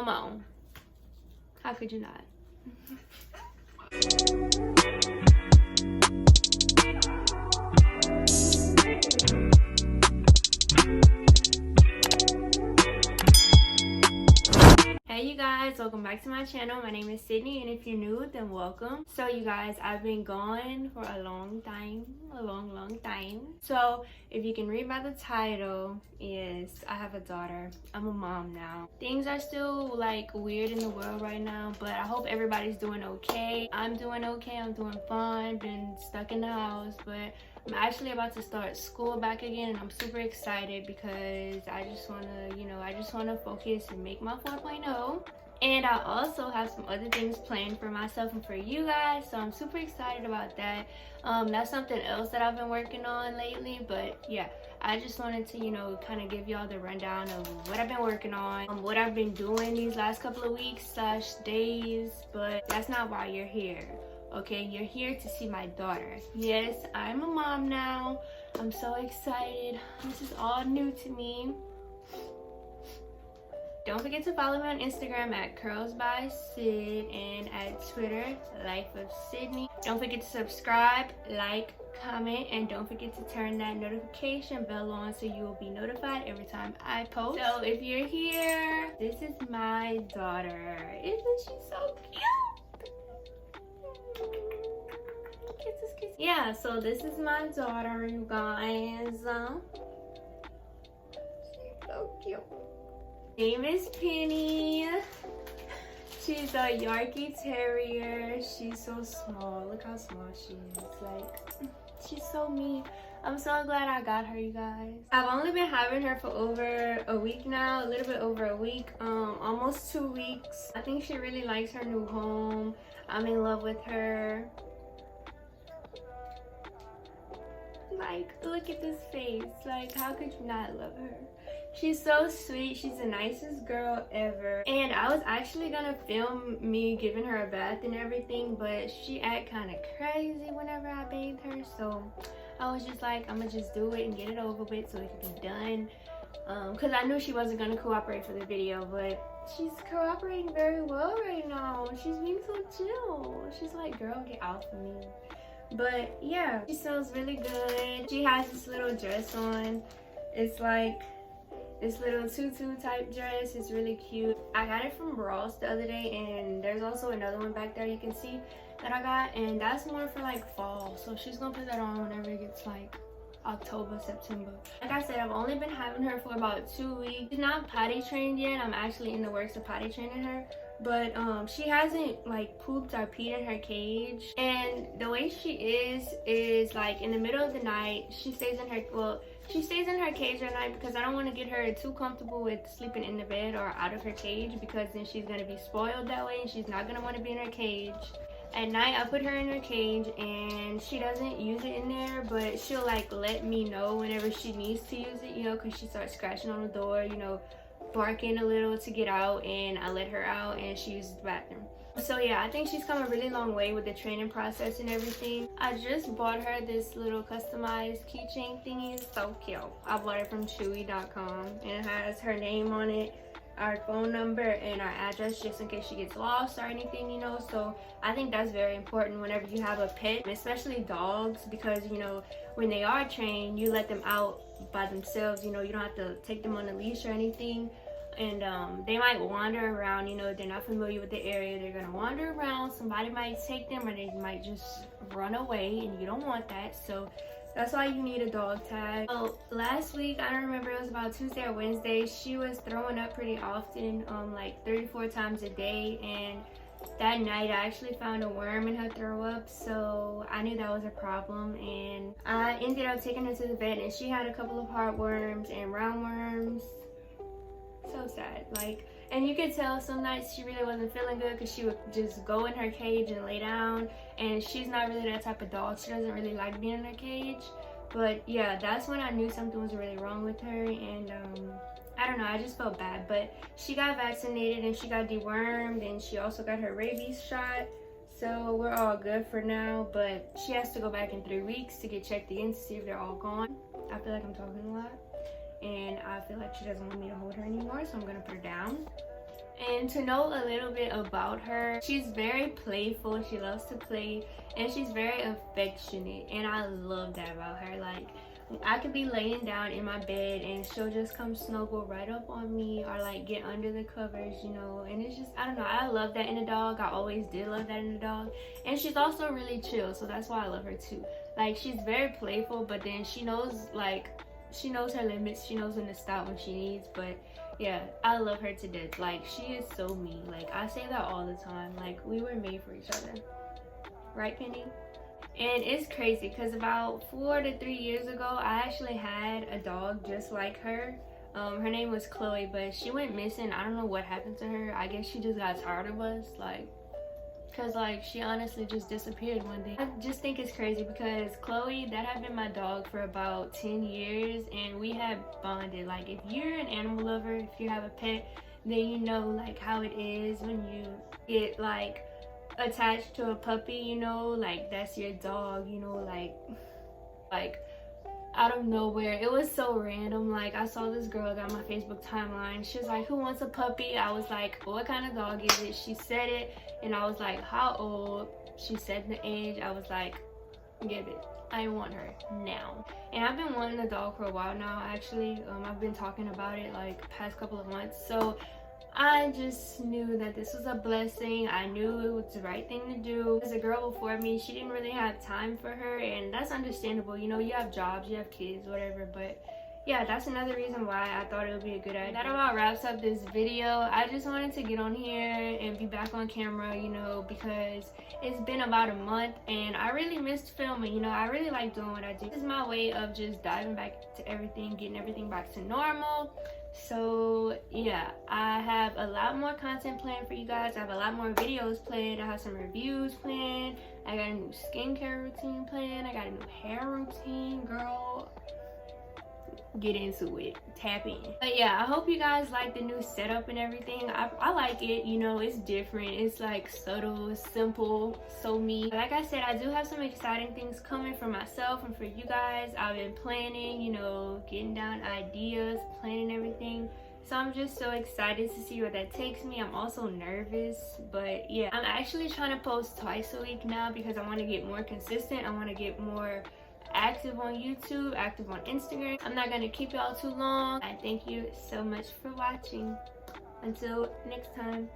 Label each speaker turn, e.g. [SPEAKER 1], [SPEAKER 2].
[SPEAKER 1] Come on. How could you not? Hey you guys, welcome back to my channel. My name is Sidney, and if you're new, then welcome. So you guys, I've been gone for a long time, a long time. So if you can read by the title, yes, I have a daughter. I'm a mom now. Things are still like weird in the world right now, but I hope everybody's doing okay. I'm doing okay, I'm doing fine. Been stuck in the house, but I'm actually about to start school back again, and I'm super excited because I just want to focus and make my 4.0. And I also have some other things planned for myself and for you guys, so I'm super excited about that. That's something else that I've been working on lately, but yeah, I just wanted to, kind of give y'all the rundown of what I've been working on, what I've been doing these last couple of weeks / days, but that's not why you're here. Okay, you're here to see my daughter. Yes, I'm a mom now. I'm so excited. This is all new to me. Don't forget to follow me on Instagram at curlsbysid and at Twitter, Life of Sidney. Don't forget to subscribe, like, comment, and don't forget to turn that notification bell on so you will be notified every time I post. So if you're here, this is my daughter. Isn't she so cute? Kisses. Yeah, so this is my daughter, you guys. She's so cute. Name is Penny. She's a Yorkie Terrier. She's so small. Look how small she is. Like, she's so mean. I'm so glad I got her, you guys. I've only been having her for over a week now, a little bit over a week, almost 2 weeks. I think she really likes her new home. I'm in love with her. Like, look at this face. Like, how could you not love her? She's so sweet. She's the nicest girl ever. And I was actually gonna film me giving her a bath and everything, but she act kind of crazy whenever I bathe her, so I was just like, I'm gonna just do it and get it over with so it can be done, because I knew she wasn't gonna cooperate for the video, but she's cooperating very well right now. She's being so chill. She's like, girl, get off of me. But yeah, she smells really good. She has this little dress on. It's like this little tutu type dress. It's really cute. I got it from Ross the other day, and there's also another one back there you can see that I got, and that's more for like fall, so she's gonna put that on whenever it gets like October, September. Like I said, I've only been having her for about 2 weeks. She's not potty trained yet. I'm actually in the works of potty training her, but she hasn't like pooped or peed in her cage. And the way she is like in the middle of the night, she stays in her cage at night because I don't want to get her too comfortable with sleeping in the bed or out of her cage, because then she's going to be spoiled that way and she's not going to want to be in her cage. At night, I put her in her cage and she doesn't use it in there, but she'll like let me know whenever she needs to use it, because she starts scratching on the door, barking a little to get out, and I let her out and she uses the bathroom. So yeah, I think she's come a really long way with the training process and everything. I just bought her this little customized keychain thingy. It's so cute. I bought it from chewy.com, and it has her name on it, our phone number, and our address, just in case she gets lost or anything, so I think that's very important whenever you have a pet, especially dogs, because when they are trained, you let them out by themselves. You don't have to take them on a leash or anything, and they might wander around. They're not familiar with the area. They're gonna wander around. Somebody might take them, or they might just run away, and you don't want that. So that's why you need a dog tag. So last week, I don't remember, it was about Tuesday or Wednesday, she was throwing up pretty often, like 34 times a day, and that night I actually found a worm in her throw up, so I knew that was a problem, and I ended up taking her to the vet, and she had a couple of heartworms and roundworms. So sad. And you could tell some nights she really wasn't feeling good because she would just go in her cage and lay down, and she's not really that type of dog. She doesn't really like being in her cage. But yeah, that's when I knew something was really wrong with her, and I don't know, I just felt bad. But she got vaccinated and she got dewormed, and she also got her rabies shot, so we're all good for now. But she has to go back in 3 weeks to get checked again to see if they're all gone. I feel like I'm talking a lot, and I feel like she doesn't want me to hold her anymore, so I'm gonna put her down. And to know a little bit about her, she's very playful, she loves to play, and she's very affectionate, and I love that about her. Like, I could be laying down in my bed and she'll just come snuggle right up on me, or like get under the covers, you know. And it's just, I don't know, I love that in a dog. I always did love that in a dog. And she's also really chill, so that's why I love her too. Like, she's very playful, but then she knows, like, she knows her limits, she knows when to stop when she needs. But yeah, I love her to death. Like, she is so me. Like, I say that all the time. Like, we were made for each other, right, Penny? And it's crazy because about 4 to 3 years ago, I actually had a dog just like her. Her name was Chloe, but she went missing. I don't know what happened to her. I guess she just got tired of us, like, because like she honestly just disappeared one day. I just think it's crazy because Chloe, that had been my dog for about 10 years, and we had bonded. Like, if you're an animal lover, if you have a pet, then you know like how it is when you get like attached to a puppy, you know, like that's your dog, you know, like out of nowhere. It was so random. Like, I saw this girl on my Facebook timeline. She was like, who wants a puppy? I was like, what kind of dog is it? She said it, and I was like, how old? She said the age. I was like, give it. I want her now. And I've been wanting a dog for a while now, actually. I've been talking about it like past couple of months. So I just knew that this was a blessing. I knew it was the right thing to do. There's a girl before me, she didn't really have time for her, and that's understandable. You know, you have jobs, you have kids, whatever. But yeah, that's another reason why I thought it would be a good idea. That about wraps up this video. I just wanted to get on here and be back on camera, you know, because it's been about a month and I really missed filming. You know, I really like doing what I do. This is my way of just diving back to everything, getting everything back to normal. So yeah, I have a lot more content planned for you guys. I have a lot more videos planned. I have some reviews planned. I got a new skincare routine planned. I got a new hair routine, girl. Get into it, tap in. But yeah, I hope you guys like the new setup and everything. I like it, you know. It's different, it's like subtle, simple, so me. Like I said, I do have some exciting things coming for myself and for you guys. I've been planning, you know, getting down ideas, planning everything. So I'm just so excited to see where that takes me. I'm also nervous, but yeah, I'm actually trying to post twice a week now because I want to get more consistent. I want to get more active on YouTube, active on Instagram. I'm not gonna keep y'all too long. I thank you so much for watching. Until next time.